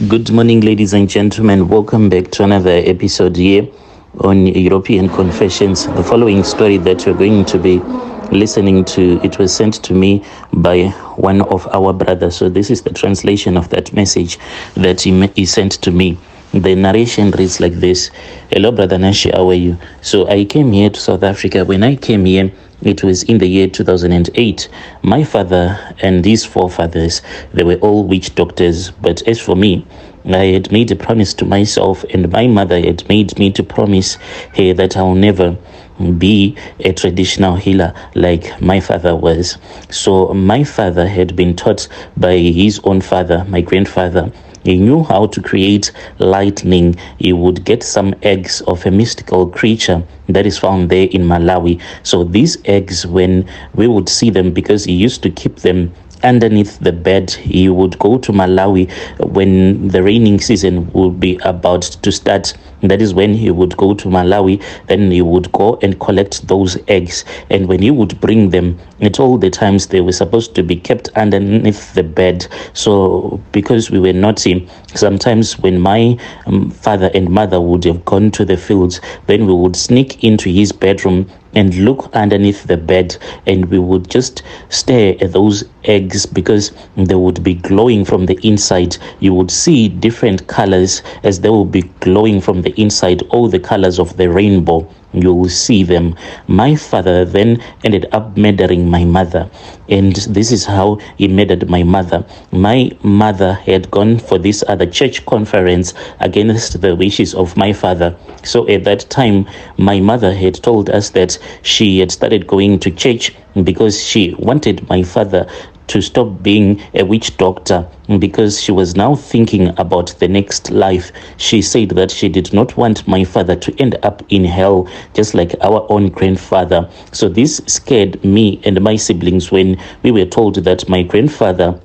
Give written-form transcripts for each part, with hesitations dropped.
Good morning, ladies and gentlemen. Welcome back to another episode here on European Confessions. The following story that you're going to be listening to, it was sent to me by one of our brothers. So this is the translation of that message that he sent to me. The narration reads like this. Hello, Brother Nashi, how are you? So I came here to South Africa. When I came here, it was in the year 2008. My father and his forefathers, they were all witch doctors. But as for me, I had made a promise to myself, and my mother had made me to promise her that I'll never be a traditional healer like my father was. So my father had been taught by his own father, my grandfather. He knew how to create lightning. He would get some eggs of a mystical creature that is found there in Malawi. So these eggs, when we would see them, because he used to keep them underneath the bed, he would go to Malawi when the raining season would be about to start. That is when he would go to Malawi. Then he would go and collect those eggs, and when he would bring them, at all the times they were supposed to be kept underneath the bed. So because we were naughty, sometimes when my father and mother would have gone to the fields, then we would sneak into his bedroom and look underneath the bed, and we would just stare at those eggs because they would be glowing from the inside. You would see different colors as they will be glowing from the inside, all the colors of the rainbow. You will see them. My father then ended up murdering my mother, and this is how he murdered my mother. My mother had gone for this other church conference against the wishes of my father. So at that time, my mother had told us that she had started going to church because she wanted my father to stop being a witch doctor, because she was now thinking about the next life. She said that she did not want my father to end up in hell, just like our own grandfather. So this scared me and my siblings when we were told that my grandfather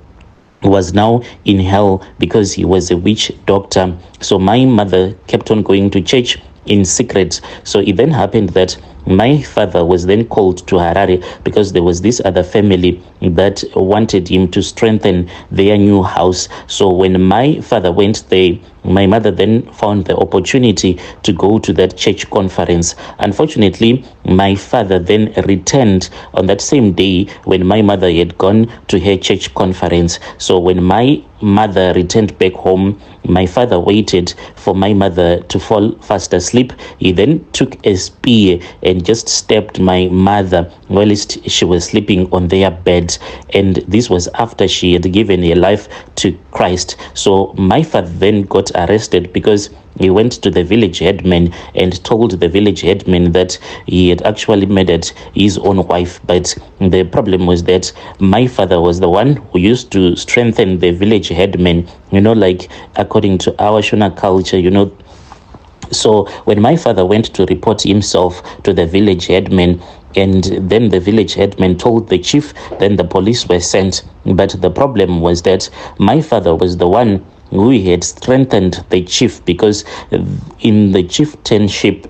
was now in hell because he was a witch doctor. So my mother kept on going to church in secret. So it then happened that my father was then called to Harare because there was this other family that wanted him to strengthen their new house. So when my father went there, my mother then found the opportunity to go to that church conference. Unfortunately, my father then returned on that same day when my mother had gone to her church conference. So when my mother returned back home, my father waited for my mother to fall fast asleep. He then took a spear and just stabbed my mother whilst she was sleeping on their bed. And this was after she had given her life to Christ. So my father then got arrested because he went to the village headman and told the village headman that he had actually murdered his own wife. But the problem was that my father was the one who used to strengthen the village headman, like according to our Shona culture, So when my father went to report himself to the village headman, and then the village headman told the chief, then the police were sent. But the problem was that my father was the one who had strengthened the chief, because in the chieftainship,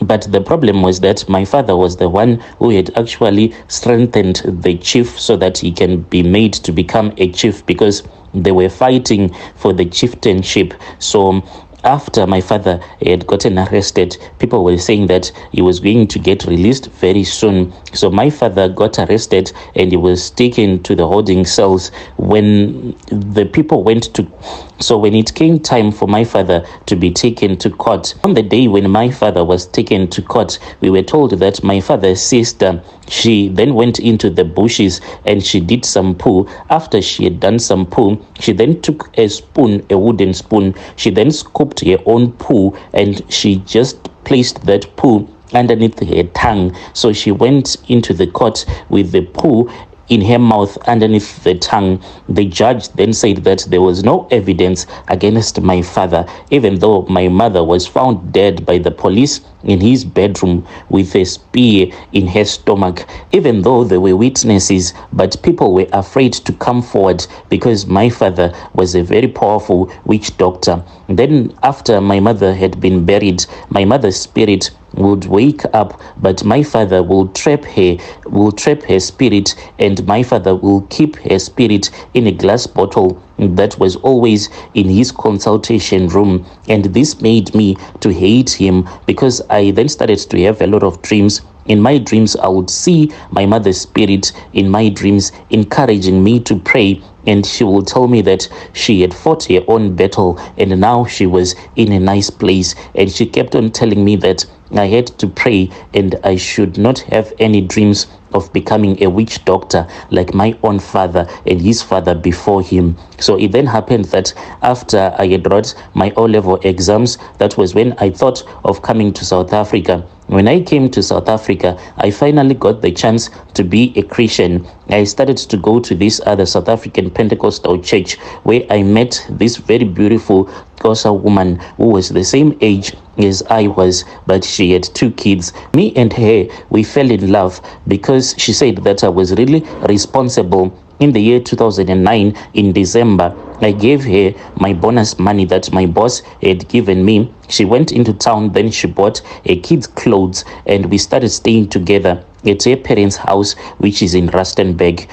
but the problem was that my father was the one who had actually strengthened the chief so that he can be made to become a chief, because they were fighting for the chieftainship. So after my father had gotten arrested, people were saying that he was going to get released very soon. So my father got arrested and he was taken to the holding cells. When the people went to, so when it came time for my father to be taken to court, on the day when my father was taken to court, we were told that my father's sister, she then went into the bushes and she did some poo. After she had done some poo, she then took a spoon, a wooden spoon. She then scooped her own poo and she just placed that poo underneath her tongue. So she went into the court with the poo in her mouth underneath the tongue. The judge then said that there was no evidence against my father, even though my mother was found dead by the police in his bedroom with a spear in her stomach. Even though there were witnesses, but people were afraid to come forward because my father was a very powerful witch doctor. Then after my mother had been buried, my mother's spirit would wake up, but my father will trap her spirit, and my father will keep her spirit in a glass bottle that was always in his consultation room. And this made me to hate him, because I then started to have a lot of dreams. In my dreams, I would see my mother's spirit in my dreams encouraging me to pray, and she will tell me that she had fought her own battle and now she was in a nice place. And she kept on telling me that I had to pray and I should not have any dreams of becoming a witch doctor like my own father and his father before him. So it then happened that after I had wrote my O-level exams, that was when I thought of coming to South Africa. When I came to South Africa, I finally got the chance to be a Christian. I started to go to this other South African Pentecostal church, where I met this very beautiful Xhosa woman who was the same age as I was, but she had 2 kids. Me and her, we fell in love because she said that I was really responsible. In the year 2009, in December, I gave her my bonus money that my boss had given me. She went into town, then she bought her kids' clothes, and we started staying together at her parents' house, which is in Rustenburg.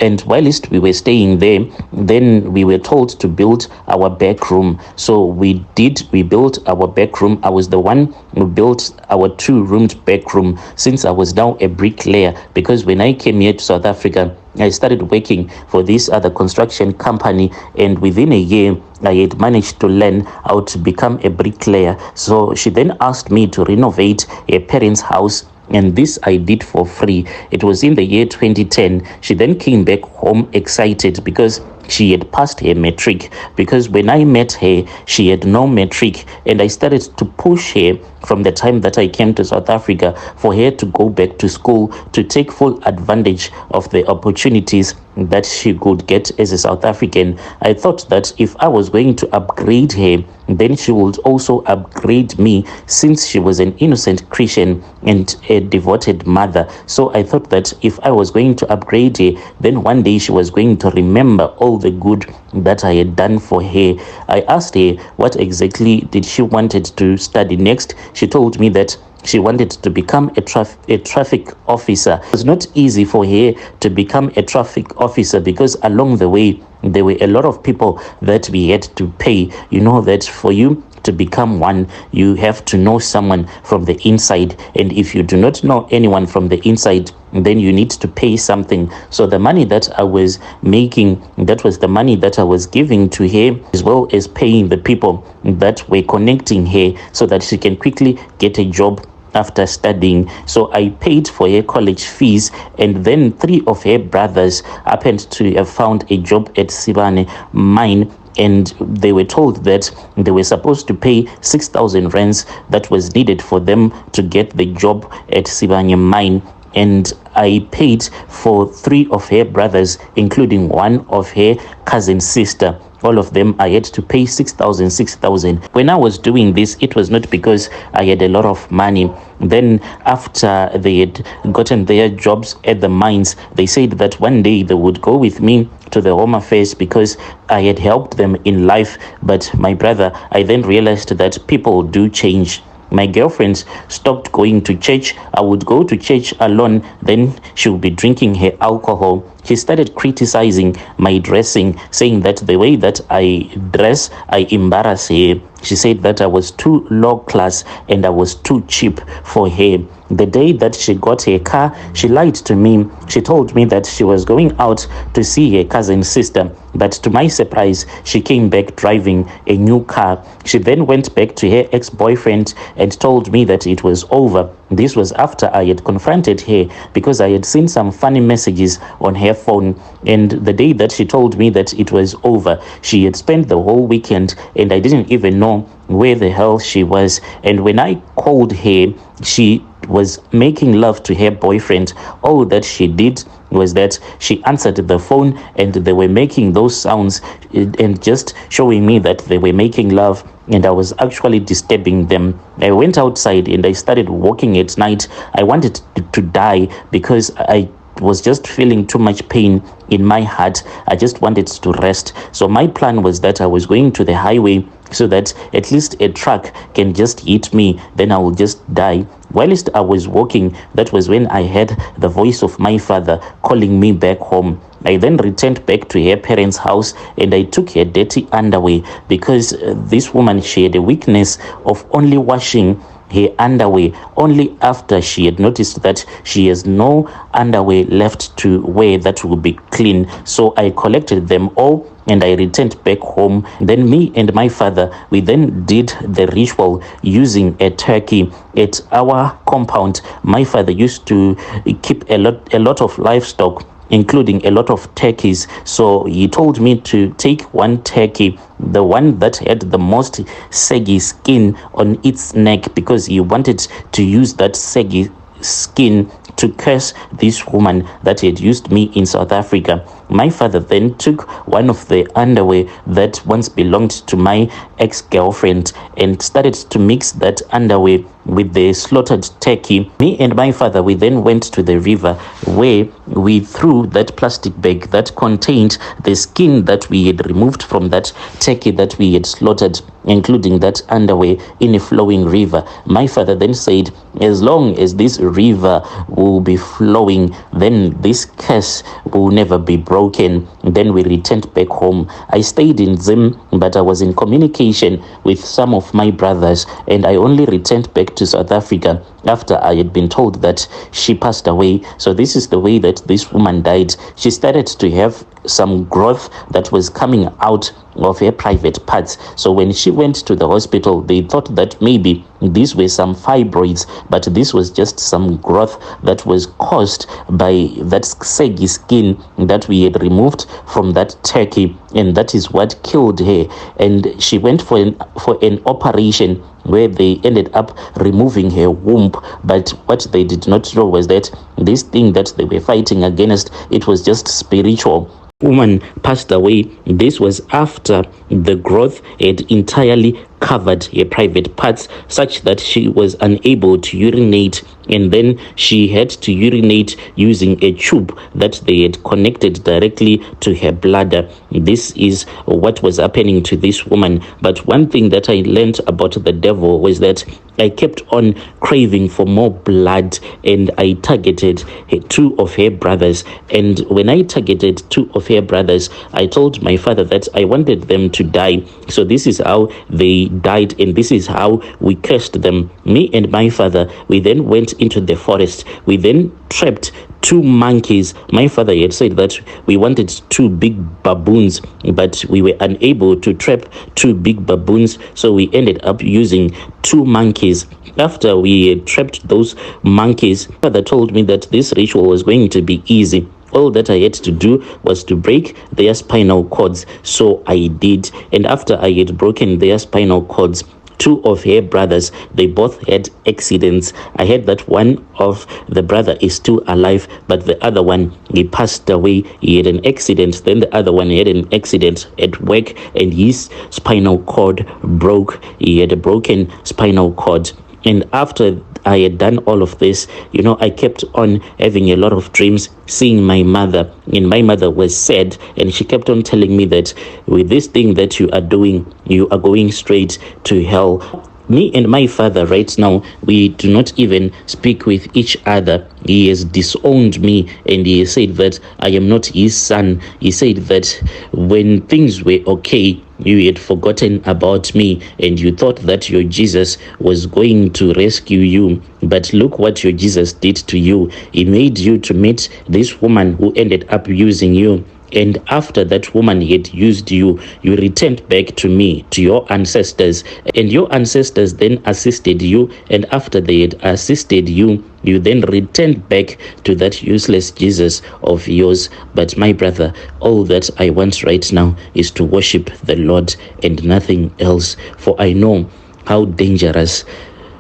And whilst we were staying there, then we were told to build our back room. So we built our back room. I was the one who built our 2-roomed back room, since I was now a bricklayer, because when I came here to South Africa, I started working for this other construction company, and within a year, I had managed to learn how to become a bricklayer. So she then asked me to renovate her parents' house, and this I did for free. It was in the year 2010. She then came back home excited because she had passed her matric, because when I met her, she had no matric, and I started to push her from the time that I came to South Africa for her to go back to school, to take full advantage of the opportunities that she could get as a South African. I thought that if I was going to upgrade her, then she would also upgrade me, since she was an innocent Christian and a devoted mother. So I thought that if I was going to upgrade her, then one day she was going to remember all the good that I had done for her. I asked her what exactly did she wanted to study next. She told me that she wanted to become a traffic officer. It was not easy for her to become a traffic officer, because along the way, there were a lot of people that we had to pay. You know that for you to become one, you have to know someone from the inside. And if you do not know anyone from the inside, then you need to pay something. So the money that I was making, that was the money that I was giving to her, as well as paying the people that were connecting her so that she can quickly get a job after studying. So I paid for her college fees, and then 3 of her brothers happened to have found a job at Sibane mine, and they were told that they were supposed to pay 6,000 rands that was needed for them to get the job at Sibane mine. And I paid for 3 of her brothers, including one of her cousin sister. All of them, I had to pay 6,000. When I was doing this, it was not because I had a lot of money. Then after they had gotten their jobs at the mines, they said that one day they would go with me to the Home Affairs because I had helped them in life. But my brother, I then realized that people do change. My girlfriends stopped going to church. I would go to church alone. Then she would be drinking her alcohol. She started criticizing my dressing, saying that the way that I dress, I embarrass her. She said that I was too low class and I was too cheap for her. The day that she got her car, she lied to me. She told me that she was going out to see her cousin sister. But to my surprise, she came back driving a new car. She then went back to her ex-boyfriend and told me that it was over. This was after I had confronted her because I had seen some funny messages on her phone. And the day that she told me that it was over, she had spent the whole weekend and I didn't even know where the hell she was. And when I called her, she was making love to her boyfriend. All that she did was that she answered the phone and they were making those sounds and just showing me that they were making love, and I was actually disturbing them. I went outside and I started walking at night. I wanted to die because I was just feeling too much pain in my heart. I just wanted to rest. So my plan was that I was going to the highway so that at least a truck can just hit me, then I will just die. Whilst I was walking, that was when I heard the voice of my father calling me back home. I then returned back to her parents' house and I took her dirty underwear, because this woman, she had a weakness of only washing her underwear only after she had noticed that she has no underwear left to wear that will be clean. So I collected them all and I returned back home. Then me and my father, we then did the ritual using a turkey at our compound. My father used to keep a lot of livestock, including a lot of turkeys. So he told me to take one turkey, the one that had the most saggy skin on its neck, because he wanted to use that saggy skin to curse this woman that had used me in South Africa. My father then took one of the underwear that once belonged to my ex-girlfriend and started to mix that underwear with the slaughtered turkey. Me and my father, we then went to the river where we threw that plastic bag that contained the skin that we had removed from that turkey that we had slaughtered, including that underwear, in a flowing river. My father then said, as long as this river will be flowing, then this curse will never be broken. Then we returned back home. I stayed in Zim, but I was in communication with some of my brothers, and I only returned back to South Africa after I had been told that she passed away. So this is the way that this woman died. She started to have some growth that was coming out of her private parts. So when she went to the hospital, they thought that maybe these were some fibroids, but this was just some growth that was caused by that saggy skin that we had removed from that turkey, and that is what killed her. And she went for an operation where they ended up removing her womb. But what they did not know was that this thing that they were fighting against, it was just spiritual. Woman passed away. This was after the growth had entirely covered her private parts, such that she was unable to urinate, and then she had to urinate using a tube that they had connected directly to her bladder. This is what was happening to this woman. But one thing that I learned about the devil was that I kept on craving for more blood, and I targeted two of her brothers. And when I targeted two of her brothers, I told my father that I wanted them to die. So this is how they died, and this is how we cursed them. Me and my father, we then went into the forest. We then trapped two monkeys. My father had said that we wanted two big baboons, but we were unable to trap two big baboons, so we ended up using two monkeys. After we had trapped those monkeys, father told me that this ritual was going to be easy. All that I had to do was to break their spinal cords. So I did. And after I had broken their spinal cords, two of her brothers, they both had accidents. I heard that one of the brother is still alive, but the other one, he passed away. He had an accident. Then the other one had an accident at work, and his spinal cord broke. He had a broken spinal cord. And after I had done all of this, I kept on having a lot of dreams, seeing my mother. And my mother was sad, and she kept on telling me that with this thing that you are doing, you are going straight to hell. Me and my father right now, we do not even speak with each other. He has disowned me, and he said that I am not his son. He said that when things were okay, you had forgotten about me, and you thought that your Jesus was going to rescue you. But look what your Jesus did to you. He made you to meet this woman who ended up using you. And after that woman had used you, you returned back to me, to your ancestors. And your ancestors then assisted you. And after they had assisted you, you then returned back to that useless Jesus of yours. But my brother, all that I want right now is to worship the Lord and nothing else. For I know how dangerous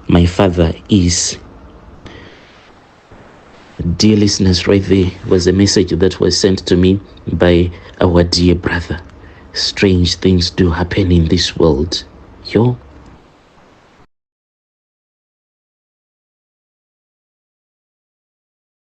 my father is. Dear listeners, right there was a message that was sent to me by our dear brother. Strange things do happen in this world. Yo.